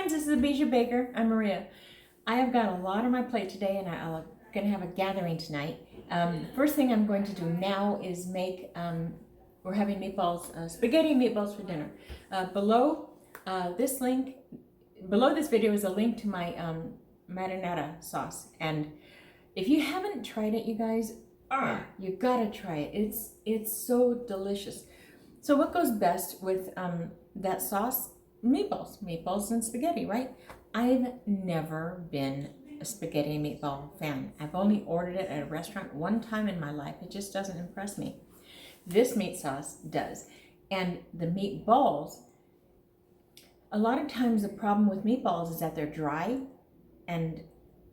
friends, this is the Bijou Baker. I'm Maria. I have got a lot on my plate today, and I'm going to have a gathering tonight. The first thing I'm going to do now is make, we're having meatballs, spaghetti and meatballs for dinner. Below this video is a link to my marinara sauce. And if you haven't tried it, you guys, you gotta try it. It's so delicious. So what goes best with that sauce? Meatballs and spaghetti, right? I've never been a spaghetti and meatball fan. I've only ordered it at a restaurant one time in my life. It just doesn't impress me. This meat sauce does. And the meatballs, a lot of times the problem with meatballs is that they're dry and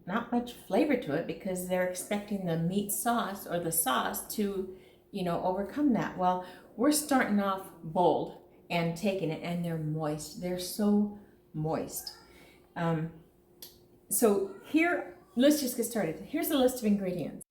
not much flavor to it because they're expecting the meat sauce or the sauce to, overcome that. Well, we're starting off bold and taking it, and they're moist. They're so moist. So here, let's just get started. Here's a list of ingredients.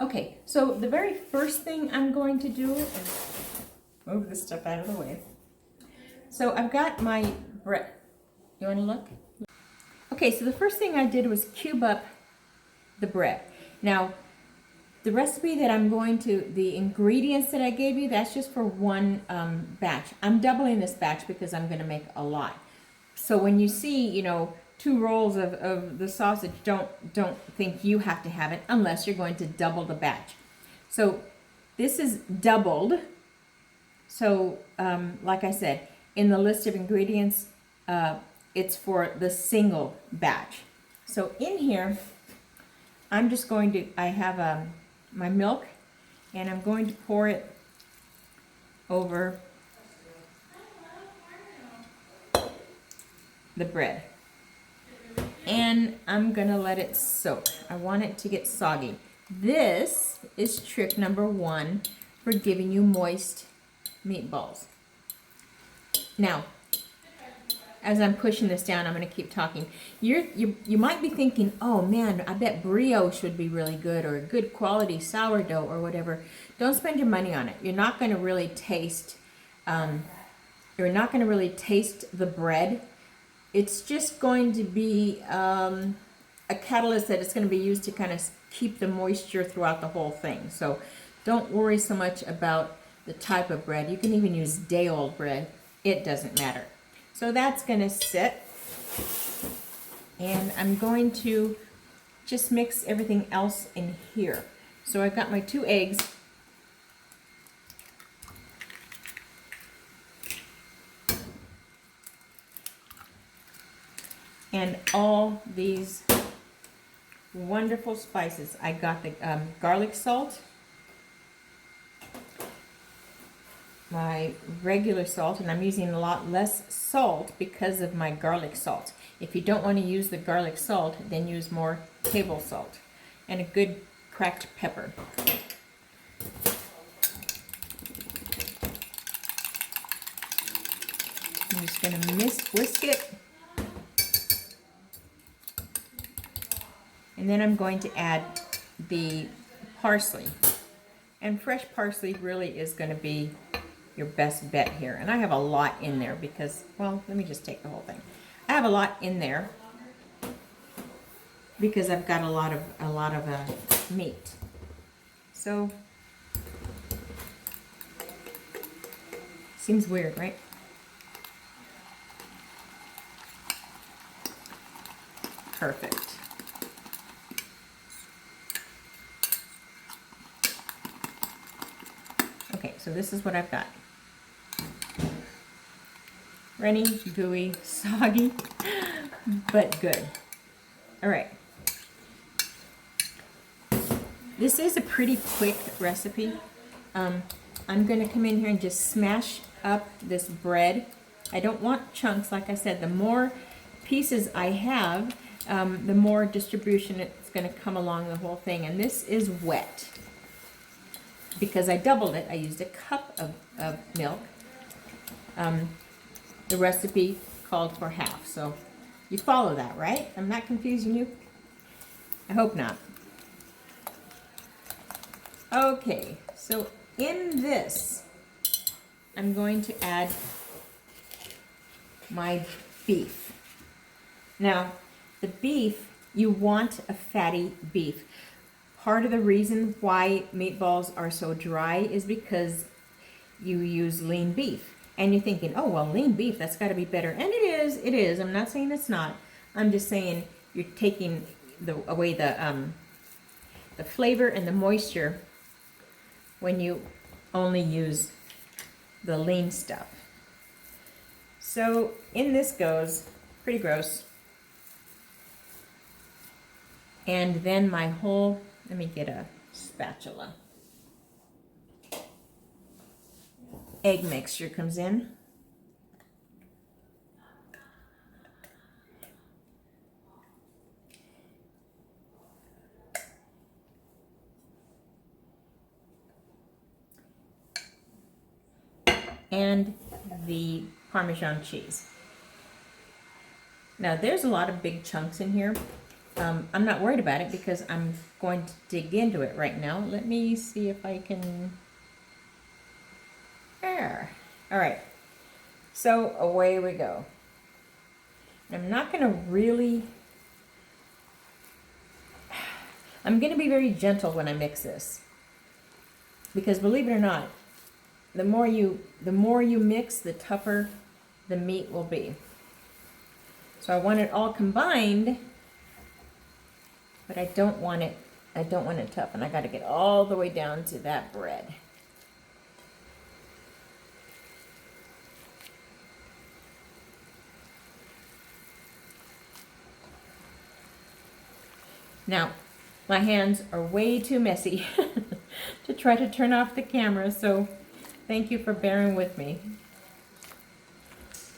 Okay, so the very first thing I'm going to do is move this stuff out of the way. So I've got my bread. You want to look? Okay, so the first thing I did was cube up the bread. Now, the recipe that I'm going to, the ingredients that I gave you, that's just for one batch. I'm doubling this batch because I'm going to make a lot. So when you see, 2 rolls of the sausage, don't think you have to have it unless you're going to double the batch. So this is doubled. So like I said, in the list of ingredients, it's for the single batch. So in here, I'm just going to, I have my milk, and I'm going to pour it over the bread. And I'm gonna let it soak. I want it to get soggy. This is trick number 1 for giving you moist meatballs. Now, as I'm pushing this down, I'm gonna keep talking. You might be thinking, oh man, I bet brioche would be really good, or a good quality sourdough or whatever. Don't spend your money on it. You're not gonna really taste, the bread. It's just going to be a catalyst that it's going to be used to kind of keep the moisture throughout the whole thing. So don't worry so much about the type of bread. You can even use day-old bread. It doesn't matter. So that's going to sit. And I'm going to just mix everything else in here. So I've got my 2 eggs. And all these wonderful spices. I got the garlic salt, my regular salt, and I'm using a lot less salt because of my garlic salt. If you don't want to use the garlic salt, then use more table salt, and a good cracked pepper. I'm just going to whisk it. And then I'm going to add the parsley. And fresh parsley really is going to be your best bet here. And I have a lot in there because, well, let me just take the whole thing. I have a lot in there because I've got a lot of meat. So, seems weird, right? Perfect. Okay, so this is what I've got. Runny, gooey, soggy, but good. All right. This is a pretty quick recipe. I'm going to come in here and just smash up this bread. I don't want chunks, like I said. The more pieces I have, the more distribution it's going to come along the whole thing. And this is wet. because I doubled it. I used a cup of milk. The recipe called for half, so you follow that, right? I'm not confusing you? I hope not. Okay, so in this, I'm going to add my beef. Now, the beef, you want a fatty beef. Part of the reason why meatballs are so dry is because you use lean beef. And you're thinking, oh, well, lean beef, that's got to be better. And it is. I'm not saying it's not. I'm just saying you're taking away the flavor and the moisture when you only use the lean stuff. So in this goes, pretty gross. And then my whole, let me get a spatula. Egg mixture comes in. And the Parmesan cheese. Now there's a lot of big chunks in here. I'm not worried about it because I'm going to dig into it right now. Let me see if I can. There. All right. So away we go. I'm not going to really. I'm going to be very gentle when I mix this, because believe it or not, the more you mix, the tougher the meat will be. So I want it all combined, but I don't want it tough, and I got to get all the way down to that bread. Now, my hands are way too messy to try to turn off the camera, so thank you for bearing with me.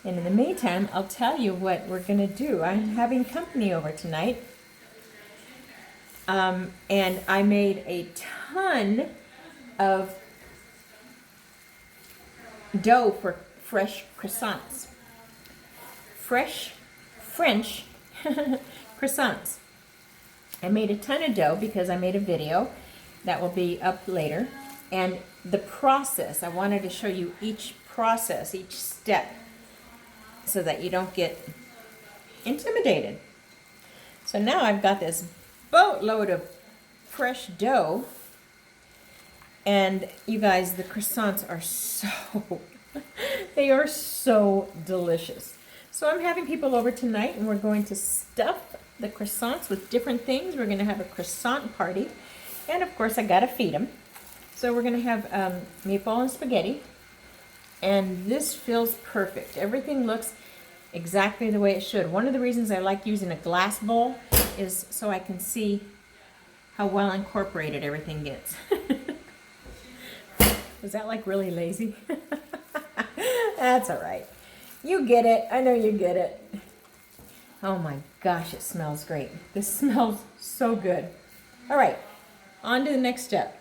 And in the meantime, I'll tell you what we're going to do. I'm having company over tonight. And I made a ton of dough for fresh croissants. Fresh French croissants. I made a ton of dough because I made a video that will be up later. And the process, I wanted to show you each process, each step, so that you don't get intimidated. So now I've got this boatload of fresh dough, and you guys, the croissants are they are so delicious. So I'm having people over tonight, and we're going to stuff the croissants with different things. We're going to have a croissant party, and of course I gotta feed them. So we're going to have meatball and spaghetti, and this feels perfect. Everything looks exactly the way it should. One of the reasons I like using a glass bowl is so I can see how well incorporated everything gets. Was that like really lazy? That's all right. You get it. I know you get it. Oh my gosh, it smells great. This smells so good. All right, on to the next step.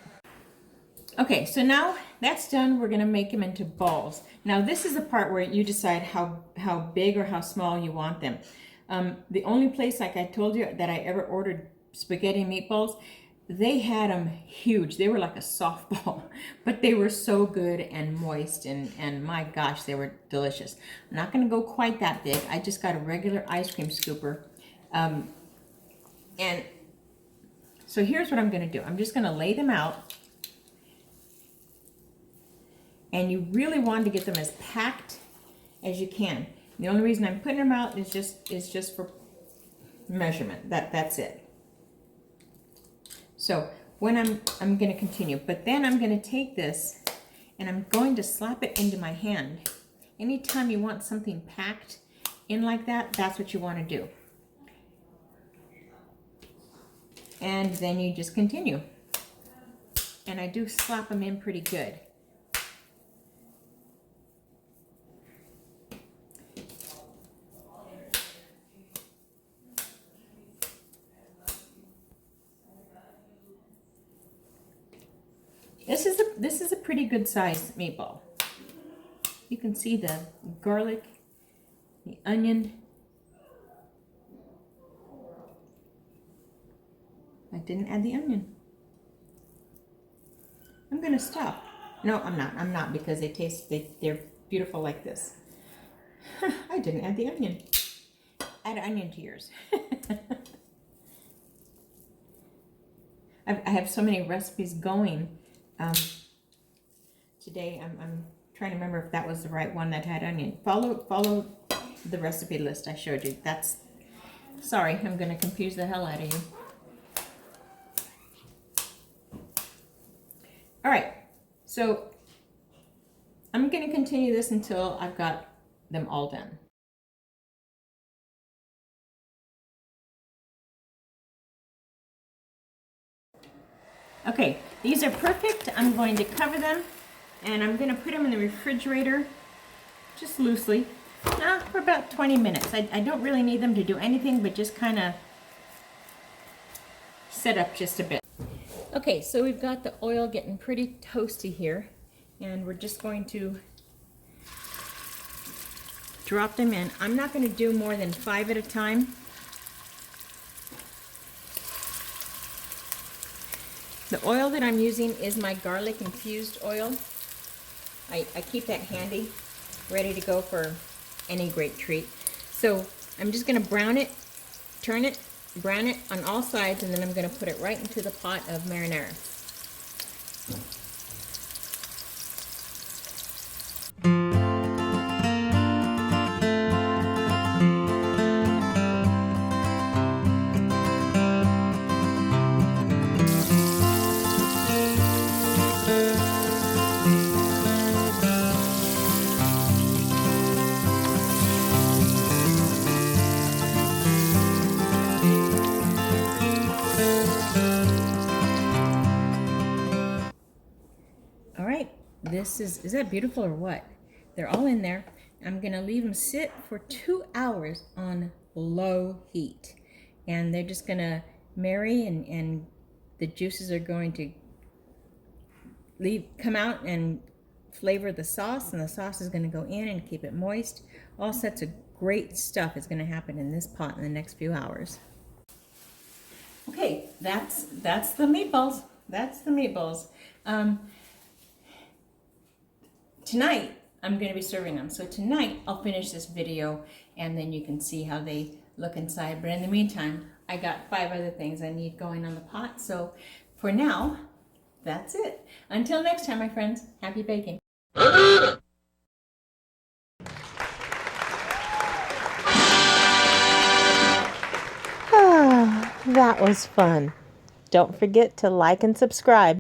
Okay, so now that's done. We're gonna make them into balls. Now this is the part where you decide how big or how small you want them. The only place, like I told you, that I ever ordered spaghetti and meatballs, they had them huge. They were like a softball, but they were so good and moist, and my gosh, they were delicious. I'm not gonna go quite that big. I just got a regular ice cream scooper. And so here's what I'm gonna do. I'm just gonna lay them out. And you really want to get them as packed as you can. The only reason I'm putting them out is just for measurement. That's it. So when I'm going to continue, but then I'm going to take this and I'm going to slap it into my hand. Anytime you want something packed in like that, that's what you want to do. And then you just continue. And I do slap them in pretty good. This is the this is a pretty good sized meatball. You can see the garlic, the onion. I didn't add the onion. I'm gonna stop. No, I'm not. I'm not, because they're beautiful like this. I didn't add the onion. Add onion to yours. I have so many recipes going. Today I'm trying to remember if that was the right one that had onion. Follow the recipe list I showed you. Sorry, I'm gonna confuse the hell out of you. All right, so I'm gonna continue this until I've got them all done. Okay, these are perfect. I'm going to cover them and I'm going to put them in the refrigerator just loosely for about 20 minutes. I don't really need them to do anything but just kind of set up just a bit. Okay, so we've got the oil getting pretty toasty here, and we're just going to drop them in. I'm not going to do more than 5 at a time. The oil that I'm using is my garlic infused oil. I keep that handy, ready to go for any great treat. So I'm just going to brown it, turn it, brown it on all sides, and then I'm going to put it right into the pot of marinara. All right, is that beautiful or what? They're all in there. I'm gonna leave them sit for 2 hours on low heat. And they're just gonna marry, and the juices are going to come out and flavor the sauce, and the sauce is gonna go in and keep it moist. All sorts of great stuff is gonna happen in this pot in the next few hours. Okay, that's the meatballs. That's the meatballs. Tonight, I'm going to be serving them. So tonight, I'll finish this video, and then you can see how they look inside. But in the meantime, I got 5 other things I need going on the pot. So for now, that's it. Until next time, my friends, happy baking. That was fun. Don't forget to like and subscribe.